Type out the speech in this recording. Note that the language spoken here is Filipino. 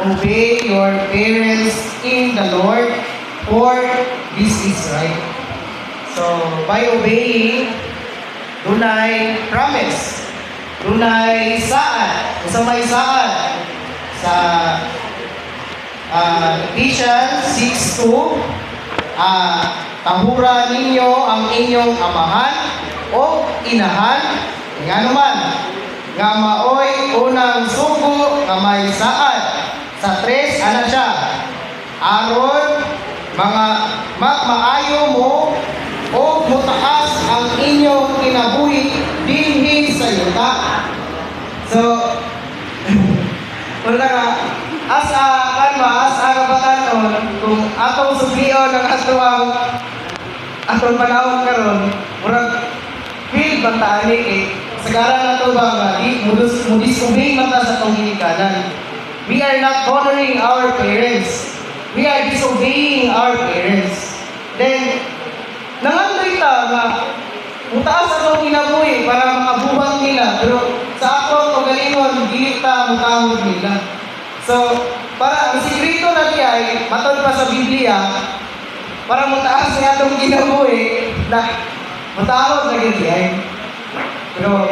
obey your parents in the Lord, for this is right. So, by obeying, dunay promise. Dunay saad. Sa may saad. Sa Ephesians 6:2, tahura ninyo ang inyong amahan o inahan, nga naman, nga maoy unang sugo nga may saad. Sa 3, ano siya? Aron, mga maayo mo o mutaas ang inyong kinabuhi dinhi sa yuta. So, wala nga, as a kabatanon, kung atong suglion ng atong panahon karon, murag feel bantaan ni sagaran na ito ba nga, mudisobey mata sa itong ginikanan. We are not honoring our parents. We are disobeying our parents. Then, nangandoy ta nga, mutaas atong kinabuhi para makabuhat nila, pero sa atong kagalingon, dili ta mutahod nila. So, para ang sikrito na niya ay matod pa sa Biblia, para mutaas niya atong kinabuhi, na mutahod na yun. Pero